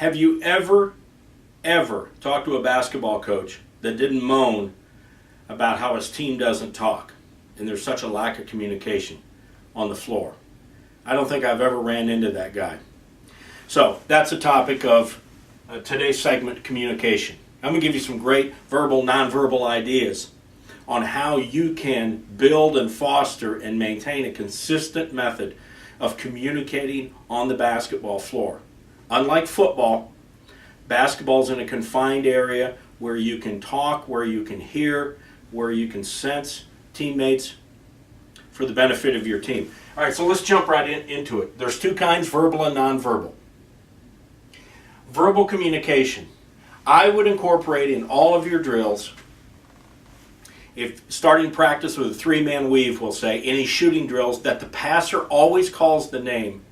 Have you ever talked to a basketball coach that didn't moan about how his team doesn't talk and there's such a lack of communication on the floor? I don't think I've ever ran into that guy. So that's the topic of today's segment, communication. I'm going to give you some great verbal, nonverbal ideas on how you can build and foster and maintain a consistent method of communicating on the basketball floor. Unlike football, basketball's in a confined area where you can talk, where you can hear, where you can sense teammates for the benefit of your team. All right, so let's jump right into it. There's two kinds, verbal and nonverbal. Verbal communication. I would incorporate in all of your drills, if starting practice with a three-man weave, we'll say, any shooting drills, that the passer always calls the name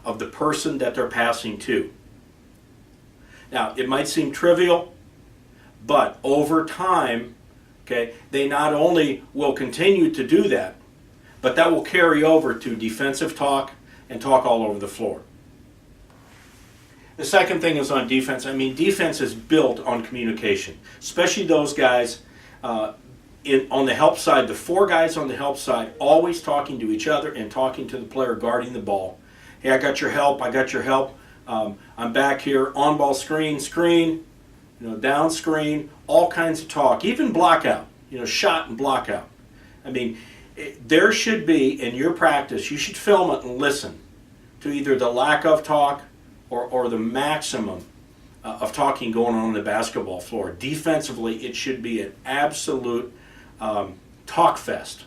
of the person that they're passing to. Now, it might seem trivial, but over time, okay, they not only will continue to do that, but that will carry over to defensive talk and talk all over the floor. The second thing is on defense. I mean, defense is built on communication, especially those guys on the help side, the four guys on the help side, always talking to each other and talking to the player guarding the ball. Hey, I got your help, I got your help. I'm back here, on ball screen, down screen, all kinds of talk, even block out, shot and block out. I mean, there should be, in your practice, you should film it and listen to either the lack of talk or the maximum of talking going on the basketball floor. Defensively, it should be an absolute talk fest.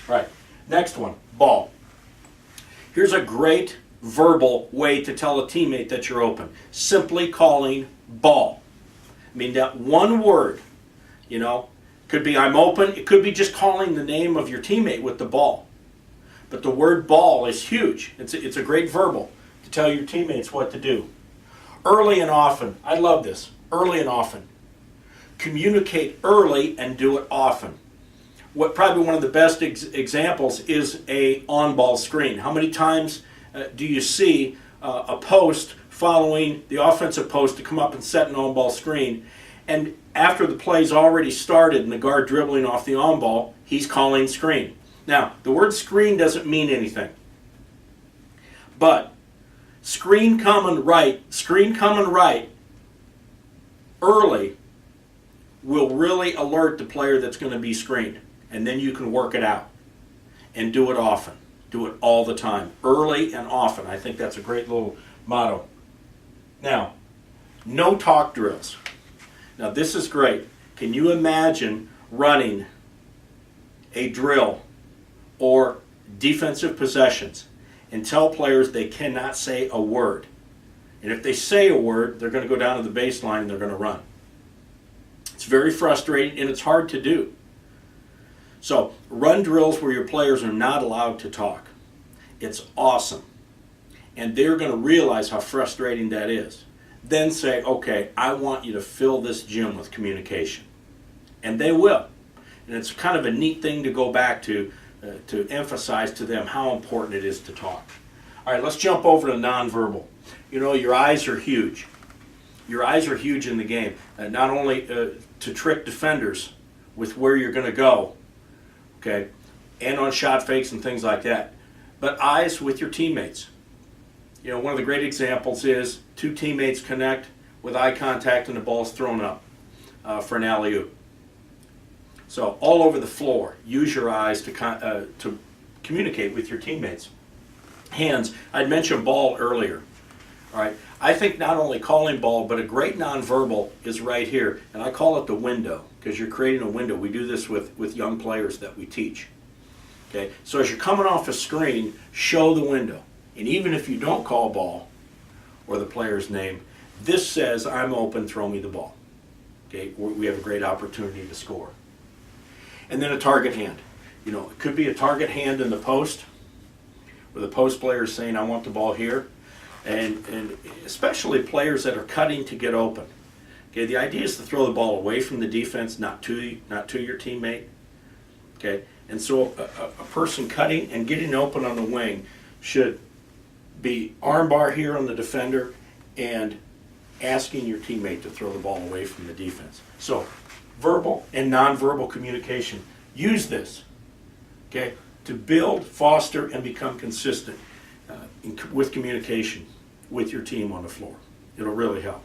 All right, next one, ball. Here's a great verbal way to tell a teammate that you're open. Simply calling ball. I mean, that one word, could be I'm open. It could be just calling the name of your teammate with the ball. But the word ball is huge. It's a great verbal to tell your teammates what to do. Early and often. I love this. Early and often. Communicate early and do it often. Probably one of the best examples is a on-ball screen. How many times do you see a post following the offensive post to come up and set an on-ball screen, and after the play's already started and the guard dribbling off the on-ball, he's calling screen. Now, the word screen doesn't mean anything, but screen coming right early will really alert the player that's going to be screened, and then you can work it out and do it often. Do it all the time, early and often. I think that's a great little motto. Now, no talk drills. Now, this is great. Can you imagine running a drill or defensive possessions and tell players they cannot say a word? And if they say a word, they're going to go down to the baseline and they're going to run. It's very frustrating and it's hard to do. So, run drills where your players are not allowed to talk. It's awesome. And they're going to realize how frustrating that is. Then say, okay, I want you to fill this gym with communication. And they will. And it's kind of a neat thing to go back to emphasize to them how important it is to talk. All right, let's jump over to nonverbal. Your eyes are huge. Your eyes are huge in the game. Not only to trick defenders with where you're going to go, okay, and on shot fakes and things like that, but eyes with your teammates. One of the great examples is two teammates connect with eye contact and the ball's thrown up for an alley-oop. So all over the floor, use your eyes to communicate with your teammates. Hands, I'd mentioned ball earlier. All right, I think not only calling ball, but a great nonverbal is right here, and I call it the window because you're creating a window. We do this with young players that we teach. Okay, so as you're coming off a screen, show the window. And even if you don't call ball or the player's name, this says, I'm open, throw me the ball. Okay, we have a great opportunity to score. And then a target hand. It could be a target hand in the post, where the post player is saying, I want the ball here. And especially players that are cutting to get open. Okay, the idea is to throw the ball away from the defense, not to your teammate. Okay, and so a person cutting and getting open on the wing should be arm bar here on the defender and asking your teammate to throw the ball away from the defense. So verbal and nonverbal communication, use this, okay, to build, foster, and become consistent with communication with your team on the floor. It'll really help.